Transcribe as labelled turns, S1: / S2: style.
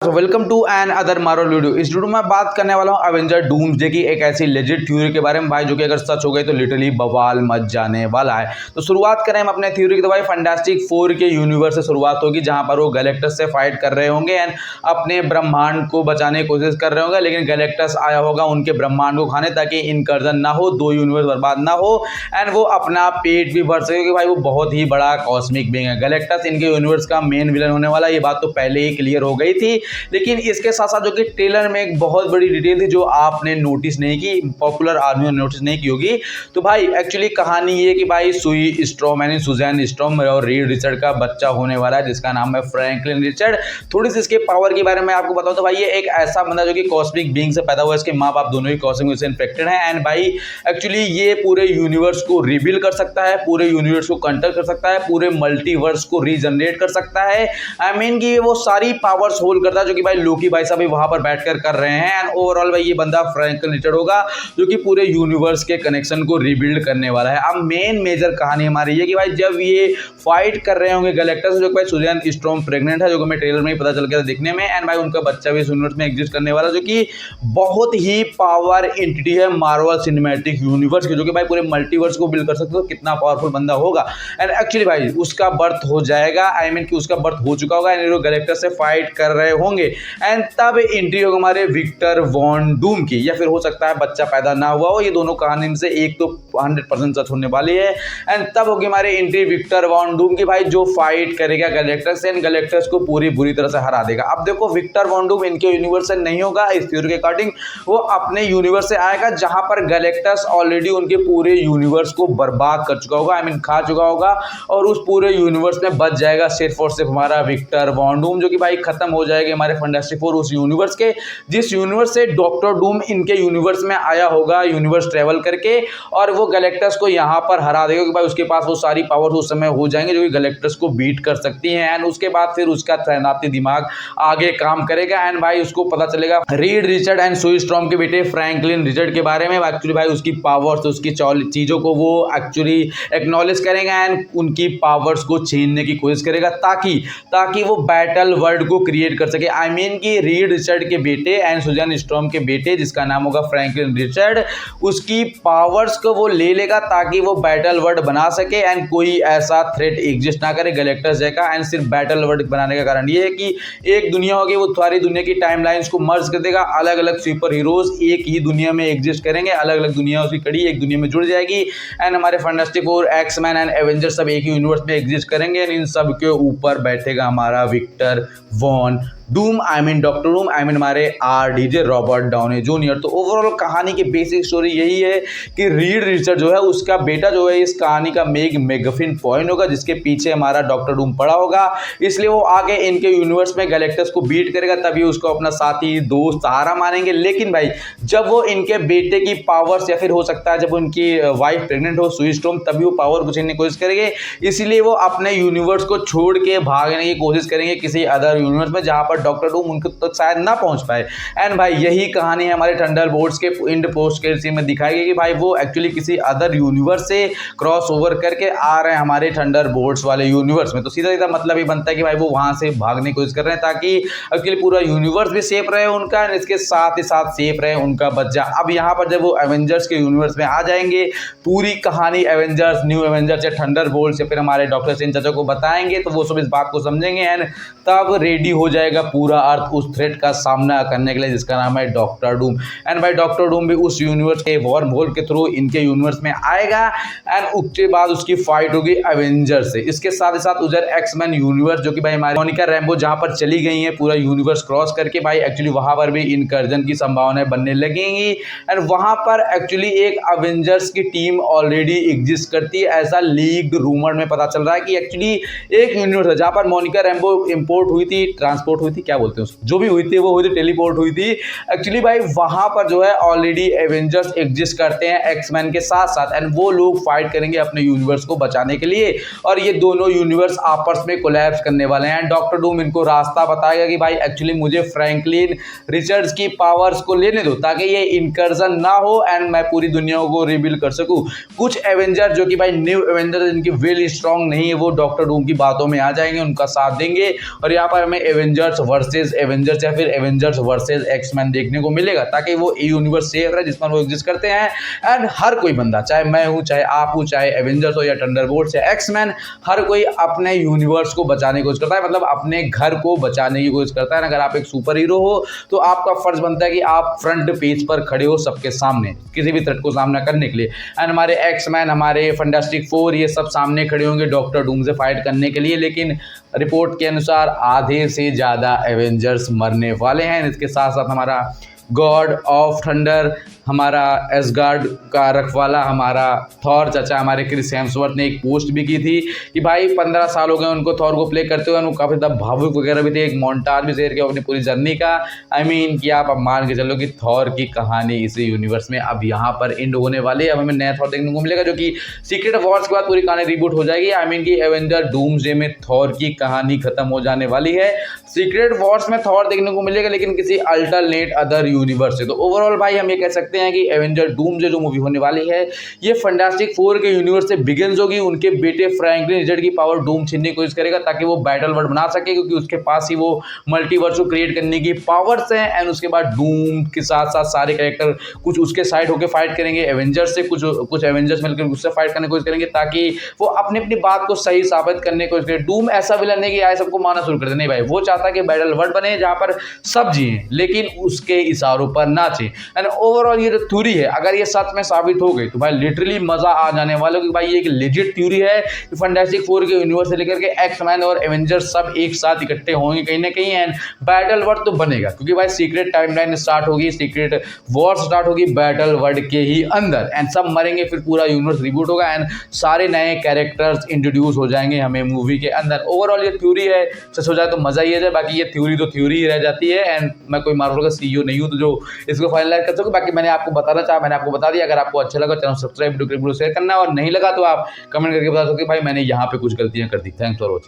S1: Welcome to another Marvel video. इस video में बात करने वाला हूँ एवेंजर डूम्सडे की एक ऐसी लेजिट थ्योरी के बारे में भाई, जो कि अगर सच हो गई तो लिटरली बवाल मच जाने वाला है। तो शुरुआत करें हम अपने थ्योरी की। तो भाई फैंटास्टिक फोर के यूनिवर्स से शुरुआत होगी, जहां पर वो गैलेक्टस से फाइट कर रहे होंगे एंड अपने ब्रह्मांड को बचाने की कोशिश कर रहे होंगे, लेकिन गैलेक्टस आया होगा उनके ब्रह्मांड को खाने, ताकि इनकर्जन ना हो, दो यूनिवर्स बर्बाद ना हो एंड वो अपना पेट भी भर सके, क्योंकि भाई वो बहुत ही बड़ा कॉस्मिक बीइंग है। गैलेक्टस इनके यूनिवर्स का मेन विलन होने वाला, ये बात तो पहले ही क्लियर हो गई थी। लेकिन इसके साथ साथ जो कि ट्रेलर में एक बहुत बड़ी डिटेल थी जो आपने नोटिस नहीं की, पॉपुलर आदमी ने नोटिस नहीं की होगी। तो भाई एक्चुअली कहानी ये कि भाई सुई स्ट्रॉम यानी सुजैन स्ट्रॉम और रीड रिचर्ड का बच्चा होने वाला है, जिसका नाम है फ्रैंकलिन रिचर्ड। थोड़ी सी इसके पावर के बारे में आपको बताऊं तो भाई ये एक ऐसा बंदा जो कि कॉस्मिक बीइंग से पैदा हुआ है। इसके माँ बाप दोनों ही कॉस्मिक से इन्फेक्टेड हैं एंड भाई एक्चुअली ये पूरे यूनिवर्स को रिबिल कर सकता है, पूरे यूनिवर्स को कंट्रोल कर सकता है, पूरे मल्टीवर्स को रीजनरेट कर सकता है। आई मीन कि वो सारी पावर्स होल्ड करता है, जो कि भाई लोकी भाई साहब वहां पर बैठकर कर रहे हैं। एंड ओवरऑल भाई ये बंदा फ्रैंकलिन रिचर्ड होगा, जो कि पूरे यूनिवर्स के कनेक्शन को रिबिल्ड करने वाला है। अब मेन मेजर कहानी हमारी ये कि भाई जब ये फाइट कर रहे होंगे गैलेक्टस से, जो कि भाई सुजैन स्ट्रॉम प्रेग्नेंट है, जो कि हमें ट्रेलर में ही पता चल गया था दिखने में। एंड भाई उनका बच्चा भी इस यूनिवर्स में एग्जिस्ट करने वाला, जो कि बहुत ही पावर एंटिटी है मार्वल सिनेमैटिक यूनिवर्स की, जो कि भाई पूरे मल्टीवर्स को बिल्ड कर सकते हो। कितना पावरफुल बंदा होगा। एंड एक्चुअली भाई उसका बर्थ हो जाएगा, आई मीन कि उसका बर्थ हो चुका होगा एंड गैलेक्टस से फाइट कर रहे होंगे। एंड तब एंट्री होगी हमारे विक्टर वॉन डूम की, या फिर हो सकता है बच्चा पैदा ना हुआ हो। ये दोनों कहानी में से एक तो 100% सच होने वाली है। एंड तब होगी हमारी एंट्री विक्टर वॉन डूम की, भाई जो फाइट करेगा गैलेक्टस से एंड गैलेक्टस को पूरी बुरी तरह से हरा देगा। अब देखो विक्टर वॉन डूम इनके यूनिवर्स से नहीं होगा, इस थ्योरी के अकॉर्डिंग वो अपने यूनिवर्स से आएगा, जहां पर गैलेक्टस ऑलरेडी उनके पूरे यूनिवर्स को बर्बाद कर चुका होगा, आई मीन खा चुका होगा। और उस पूरे यूनिवर्स में बच जाएगा सिर्फ और सिर्फ हमारा विक्टर वॉन डूम, जो कि भाई खत्म हो जाएगा हमारे फैंटास्टिक फोर उस यूनिवर्स के, जिस यूनिवर्स से डॉक्टर डूम इनके यूनिवर्स में आया होगा यूनिवर्स ट्रेवल करके, और वो गैलेक्टस को यहाँ पर हरा देगा कि भाई उसके पास वो सारी पावर्स उस समय हो जाएंगे जो कि गैलेक्टस को बीट कर सकती हैं। एंड उसके बाद फिर उसका तैनाती दिमाग आगे काम करेगा एंड भाई उसको पता चलेगा रीड रिचर्ड एंड सुई स्ट्रॉम के बेटे फ्रैंकलिन रिचर्ड के बारे में। एक्चुअली भाई उसकी पावर्स, उसकी चीज़ों को वो एक्चुअली एक्नॉलेज करेगा एंड उनकी पावर्स को छीनने की कोशिश करेगा, ताकि वो बैटल वर्ल्ड को क्रिएट कर सके। आई मीन कि रीड रिचर्ड के बेटे एंड सुजैन स्ट्रॉम के बेटे, जिसका नाम होगा फ्रैंकलिन रिचर्ड, उसकी पावर्स को वो ले लेगा ताकि वो बैटल वर्ल्ड बना सके एंड कोई ऐसा थ्रेट एग्जिस्ट ना करे गैलेक्टस जैसा। एंड सिर्फ बैटल वर्ल्ड बनाने का कारण ये है कि एक दुनिया होगी, वो सारी दुनिया की टाइमलाइंस को मर्ज कर देगा। अलग अलग सुपर हीरोज एक ही दुनिया में एग्जिस्ट करेंगे, अलग अलग दुनिया उसकी कड़ी एक दुनिया में जुड़ जाएगी एंड हमारे Fantastic Four, X-Men and Avengers सब एक ही यूनिवर्स में एग्जिस्ट करेंगे। एंड इन सब के ऊपर बैठेगा हमारा Victor Von Doom, I mean Doctor Doom, I mean हमारे RDJ रॉबर्ट डाउनी जूनियर। तो ओवरऑल कहानी की बेसिक स्टोरी यही है कि रीड रिचर्ड जो है उसका बेटा जो है इस कहानी का मेगाफिन पॉइंट होगा, जिसके पीछे हमारा डॉक्टर डूम पड़ा होगा। इसलिए वो आगे इनके यूनिवर्स में गैलेक्टस को बीट करेगा, तभी उसको अपना साथी दोस्त सहारा मानेंगे। लेकिन भाई जब वो इनके बेटे की पावर्स, या फिर हो सकता है जब उनकी वाइफ प्रेग्नेंट हो सुई स्ट्रॉम, तभी वो पावर को छीनने की कोशिश करेंगे। इसलिए वो अपने यूनिवर्स को छोड़ के भागने की कोशिश करेंगे किसी अदर यूनिवर्स में, जहां पर डॉक्टर डूम उनके तक शायद ना पहुंच पाए। एंड भाई यही कहानी है हमारे थंडरबोल्ट्स के इंड पोस्ट के सीन में दिखाई गई कि भाई वो एक्चुअली किसी अदर यूनिवर्स से क्रॉस ओवर करके आ रहे हैं हमारे थंडरबोल्ट्स वाले यूनिवर्स में। तो सीधा सीधा मतलब ये बनता है कि भाई वो वहां से भागने की कोशिश कर रहे हैं, ताकि एक्चुअली पूरा यूनिवर्स भी सेफ रहे उनका, इसके साथ ही साथ सेफ रहे उनका बच्चा। अब यहाँ पर जब वो एवेंजर्स के यूनिवर्स में आ जाएंगे, पूरी कहानी एवेंजर्स, न्यू एवेंजर्स या थंडरबोल्ट्स या फिर हमारे डॉक्टर स्ट्रेंज चाचा को बताएंगे, तो वो सब इस बात को समझेंगे एंड तब रेडी हो जाएगा पूरा अर्थ उस थ्रेट का सामना करने के लिए, जिसका नाम है डॉक्टर डूम। एंड भाई डॉक्टर डूम भी उस यूनिवर्स के वॉर्म होल के थ्रू इनके यूनिवर्स में आएगा एंड उसके बाद उसकी फाइट होगी एवेंजर्स से। इसके साथ ही साथ उधर एक्समैन यूनिवर्स, जो कि भाई हमारी मोनिका रैम्बो जहां पर चली गई है पूरा यूनिवर्स क्रॉस करके, भाई एक्चुअली वहां पर भी इनकर्जन की संभावनाएं बनने लगेंगी एंड वहां पर एक्चुअली एक एवेंजर्स की टीम ऑलरेडी एग्जिस्ट करती है, ऐसा लीक्ड रूमर में पता चल रहा है कि एक्चुअली एक यूनिवर्स है जहां पर मोनिका रैम्बो इंपोर्ट हुई थी, ट्रांसपोर्ट हुई थी, क्या बोलते हैं उसको, जो भी हुई थी वो हुई थी, टेलीपोर्ट हुई थी। एक्चुअली भाई वहां पर जो है ऑलरेडी एवेंजर्स एग्जिस्ट करते हैं एक्समैन के साथ साथ एंड वो लोग फाइट करेंगे अपने यूनिवर्स को बचाने के लिए, और ये दोनों यूनिवर्स आपस में कोलैप्स करने वाले हैं। डॉक्टर डूम इनको रास्ता बताएगा कि भाई एक्चुअली मुझे फ्रैंकलिन रिचर्ड्स की पावर्स को लेने दो, ताकि ये इनकर्जन ना हो एंड मैं पूरी दुनिया को रिबिल कर सकूं। कुछ एवेंजर जो कि भाई न्यू एवेंजर जिनकी विल स्ट्रांग नहीं है, वो डॉक्टर डूम की बातों में आ जाएंगे, उनका साथ देंगे और यहाँ पर हमें एवेंजर्स वर्सेस एवेंजर्स या फिर एवेंजर्स वर्सेस एक्समैन देखने को मिलेगा, ताकि वो यूनिवर्स सेफ रहे जिसमें वो एग्जिस्ट करते हैं। एंड हर कोई बंदा, चाहे मैं हूँ, चाहे आप हूँ, चाहे एवेंजर्स हो या थंडरबोल्ट्स या एक्समैन, हर कोई अपने यूनिवर्स को बचाने की कोशिश करता है, मतलब अपने घर को बचाने की कोशिश करता है। अगर आप एक सुपर हीरो हो तो आपका फर्ज बनता है कि आप फ्रंट पेज पर खड़े हो सबके सामने किसी भी थ्रेट को सामना करने के लिए। एंड हमारे एक्समैन, हमारे फैंटास्टिक फोर, ये सब सामने खड़े होंगे डॉक्टर डूम से फाइट करने के लिए, लेकिन रिपोर्ट के अनुसार आधे से ज़्यादा एवेंजर्स मरने वाले हैं। इसके साथ साथ हमारा गॉड ऑफ थंडर, हमारा एसगार्ड का रखवाला, हमारा थॉर चाचा, हमारे क्रिस हेम्सवर्थ ने एक पोस्ट भी की थी कि भाई 15 साल हो गए उनको थॉर को प्ले करते हुए, उनको काफ़ी ज़्यादा भावुक वगैरह भी थे, एक मोन्टाज भी शेयर किया अपनी पूरी जर्नी का। कि आप अब मान के चलो कि थॉर की कहानी इसी यूनिवर्स में अब यहाँ पर एंड होने वाली है। अब हमें नया थॉर देखने को मिलेगा जो कि सीक्रेट वॉर्स के बाद पूरी कहानी रिबूट हो जाएगी। कि एवेंजर डूम्सडे में थॉर की कहानी खत्म हो जाने वाली है। सीक्रेट वॉर्स में थॉर देखने को मिलेगा लेकिन किसी अल्टरनेट अदर यूनिवर्स से। तो ओवरऑल भाई हम ये कह सकते हैं कि एवेंजर डूम्सडे जो मूवी होने वाली है ये फैंटास्टिक फोर के यूनिवर्स से बिगिंस होगी। उनके बेटे फ्रैंकलिन रिचर्ड की पावर डूम छीनने की कोशिश करेगा ताकि वो बैटल वर्ल्ड बना सके, क्योंकि उसके पास ही वो मल्टीवर्स को क्रिएट करने की पावर्स हैं। एंड उसके बाद डूम के साथ साथ सारे कैरेक्टर कुछ उसके साइड होकर फाइट करेंगे एवेंजर्स से, कुछ एवेंजर्स मिलकर उससे फाइट करने की कोशिश करेंगे ताकि वो अपनी अपनी बात को सही साबित करने की कोशिश करें। डूम ऐसा विलन है कि आए सबको मारना शुरू कर दे, नहीं भाई, वो चाहता है कि बैटल वर्ल्ड बने जहां पर सब जिए लेकिन उसके इशारों पर नाचे। एंड ओवरऑल ये जो थ्योरी है अगर ये सच में साबित हो गई तो भाई लिटरली मजा आ जाने वाला है, क्योंकि भाई ये एक लेजिट थ्योरी है कि फैंटास्टिक फोर के यूनिवर्स से लेकर के एक्समैन और एवेंजर्स सब एक साथ इकट्ठे होंगे कहीं ना कहीं। एंड बैटल वर्ल्ड तो बनेगा क्योंकि भाई सीक्रेट टाइमलाइन स्टार्ट होगी, सीक्रेट वॉर स्टार्ट होगी बैटल वर्ल्ड के ही अंदर। एंड सब मरेंगे, फिर पूरा यूनिवर्स रिबूट होगा एंड सारे नए कैरेक्टर्स इंट्रोड्यूस हो जाएंगे हमें मूवी के अंदर। ओवरऑल ये थ्योरी है, सच हो जाए तो मजा ही आ जाए, बाकी ये थ्योरी तो थ्योरी ही रह जाती है। एंड मैं कोई मार्वल का सीईओ नहीं हूं तो जो इसको फाइनलाइज कर सके। बाकी मैंने आपको बताना चाहा, मैंने आपको बता दिया। अगर आपको अच्छा लगा चैनल सब्सक्राइब, वीडियो शेयर करना, और नहीं लगा तो आप कमेंट करके बता सकते भाई मैंने यहाँ पे कुछ गलतियां कर दी। Thanks for watching.